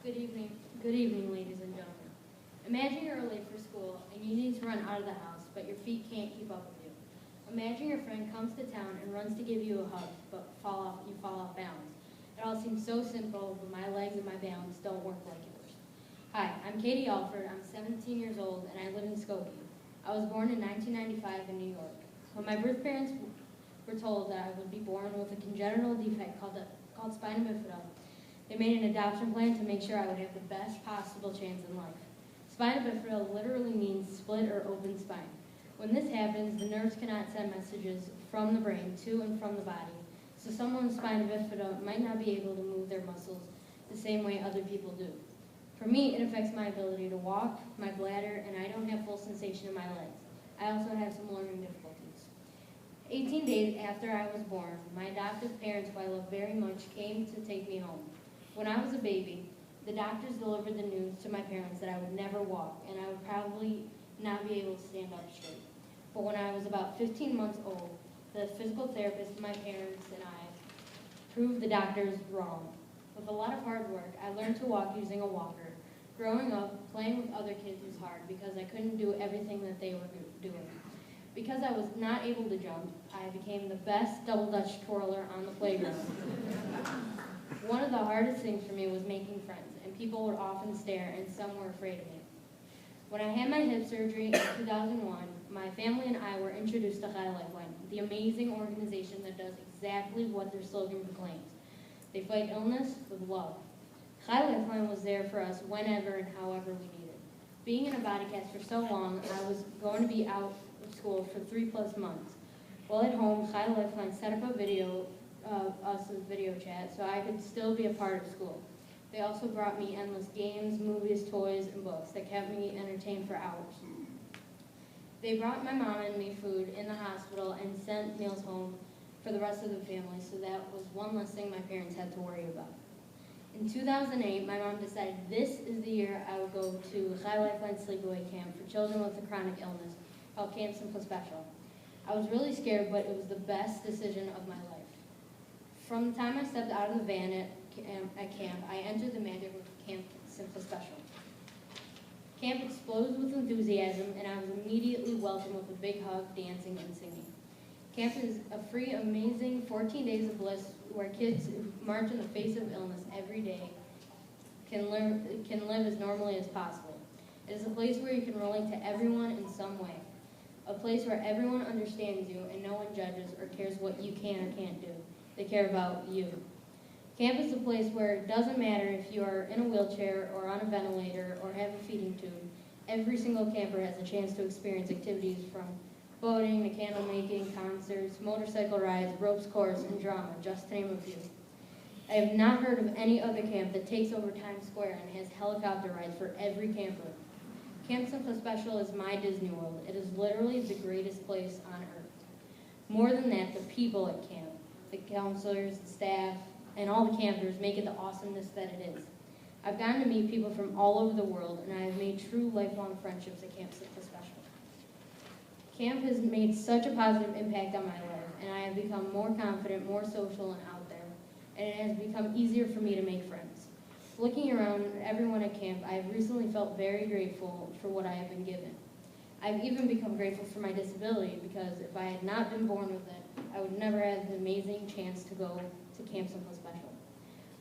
Good evening, ladies and gentlemen. Imagine you're late for school and you need to run out of the house, but your feet can't keep up with you. Imagine your friend comes to town and runs to give you a hug, but you fall off balance. It all seems so simple, but my legs and my balance don't work like yours. Hi, I'm Katie Alford. I'm 17 years old and I live in Skokie. I was born in 1995 in New York. When my birth parents were told that I would be born with a congenital defect called spina bifida, they made an adoption plan to make sure I would have the best possible chance in life. Spina bifida literally means split or open spine. When this happens, the nerves cannot send messages from the brain to and from the body, so someone with spina bifida might not be able to move their muscles the same way other people do. For me, it affects my ability to walk, my bladder, and I don't have full sensation in my legs. I also have some learning difficulties. 18 days after I was born, my adoptive parents, who I love very much, came to take me home. When I was a baby, the doctors delivered the news to my parents that I would never walk and I would probably not be able to stand up straight. But when I was about 15 months old, the physical therapist, my parents, and I proved the doctors wrong. With a lot of hard work, I learned to walk using a walker. Growing up, playing with other kids was hard because I couldn't do everything that they were doing. Because I was not able to jump, I became the best double dutch twirler on the playground. One of the hardest things for me was making friends, and people would often stare, and some were afraid of me. When I had my hip surgery in 2001, my family and I were introduced to Lifeline, the amazing organization that does exactly what their slogan proclaims. They fight illness with love. Lifeline was there for us whenever and however we needed. Being in a body cast for so long, I was going to be out of school for 3+ months. While at home, Lifeline set up a video of us as video chat so I could still be a part of school. They also brought me endless games, movies, toys, and books that kept me entertained for hours. They brought my mom and me food in the hospital and sent meals home for the rest of the family, so that was one less thing my parents had to worry about. In 2008, my mom decided this is the year I would go to Lifeline Sleepaway Camp for children with a chronic illness called Camp Simple Special. I was really scared, but it was the best decision of my life. From the time I stepped out of the van at camp, I entered the magic of Camp Simple Special. Camp explodes with enthusiasm, and I was immediately welcomed with a big hug, dancing, and singing. Camp is a free, amazing 14 days of bliss where kids who march in the face of illness every day can live as normally as possible. It is a place where you can relate to everyone in some way, a place where everyone understands you and no one judges or cares what you can or can't do. They care about you. Camp is a place where it doesn't matter if you are in a wheelchair or on a ventilator or have a feeding tube. Every single camper has a chance to experience activities from boating to candle making, concerts, motorcycle rides, ropes course, and drama, just to name a few. I have not heard of any other camp that takes over Times Square and has helicopter rides for every camper. Camp Simple Special is my Disney World. It is literally the greatest place on earth. More than that, the people at camp, the counselors, the staff, and all the campers make it the awesomeness that it is. I've gotten to meet people from all over the world, and I have made true lifelong friendships at Camp Simple Special. Camp has made such a positive impact on my life, and I have become more confident, more social, and out there, and it has become easier for me to make friends. Looking around at everyone at camp, I have recently felt very grateful for what I have been given. I've even become grateful for my disability because if I had not been born with it, I would never have the amazing chance to go to Camp Simple Special.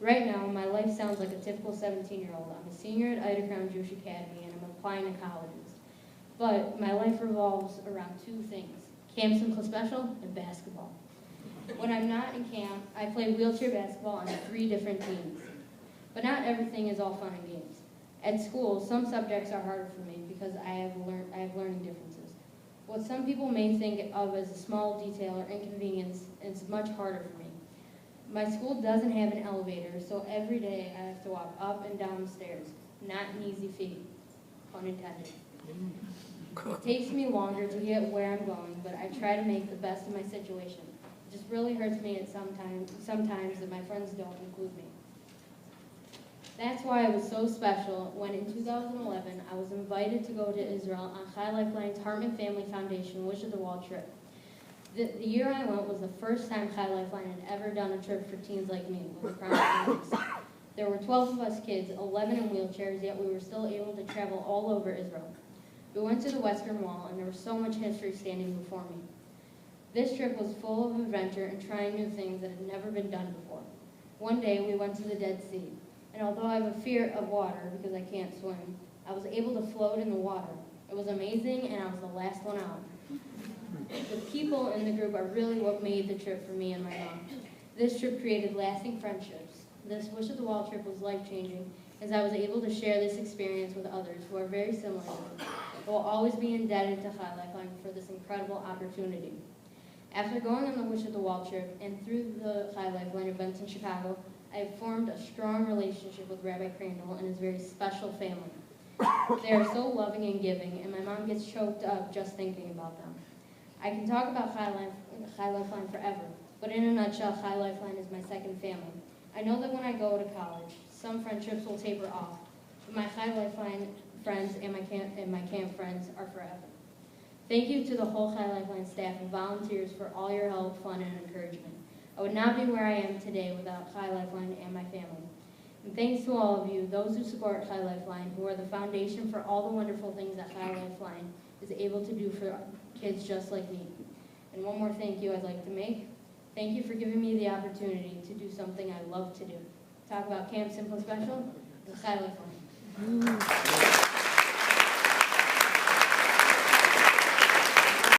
Right now, my life sounds like a typical 17-year-old. I'm a senior at Ida Crown Jewish Academy, and I'm applying to colleges. But my life revolves around two things, Camp Simple Special and basketball. When I'm not in camp, I play wheelchair basketball on 3 different teams. But not everything is all fun and games. At school, some subjects are harder for me because I have learning differences. What some people may think of as a small detail or inconvenience is much harder for me. My school doesn't have an elevator, so every day I have to walk up and down the stairs. Not an easy feat, pun intended. It takes me longer to get where I'm going, but I try to make the best of my situation. It just really hurts me sometimes that my friends don't include me. That's why it was so special when in 2011 I was invited to go to Israel on Chai Lifeline's Hartman Family Foundation Wish of the Wall trip. The year I went was the first time Chai Lifeline had ever done a trip for teens like me with a chronic illness. There were 12 of us kids, 11 in wheelchairs, yet we were still able to travel all over Israel. We went to the Western Wall, and there was so much history standing before me. This trip was full of adventure and trying new things that had never been done before. One day, we went to the Dead Sea, and although I have a fear of water because I can't swim, I was able to float in the water. It was amazing, and I was the last one out. The people in the group are really what made the trip for me and my mom. This trip created lasting friendships. This Wish of the Wall trip was life-changing, as I was able to share this experience with others who are very similar to me. I will always be indebted to Lifeline for this incredible opportunity. After going on the Wish of the Wall trip and through the Lifeline events in Chicago, I have formed a strong relationship with Rabbi Crandall and his very special family. They are so loving and giving, and my mom gets choked up just thinking about them. I can talk about Lifeline forever, but in a nutshell, Lifeline is my second family. I know that when I go to college, some friendships will taper off, but my Lifeline friends and my camp friends are forever. Thank you to the whole Lifeline staff and volunteers for all your help, fun, and encouragement. I would not be where I am today without Lifeline and my family. And thanks to all of you, those who support Lifeline, who are the foundation for all the wonderful things that Lifeline is able to do for kids just like me. And one more thank you I'd like to make. Thank you for giving me the opportunity to do something I love to do. Talk about Camp Simple Special, the Lifeline.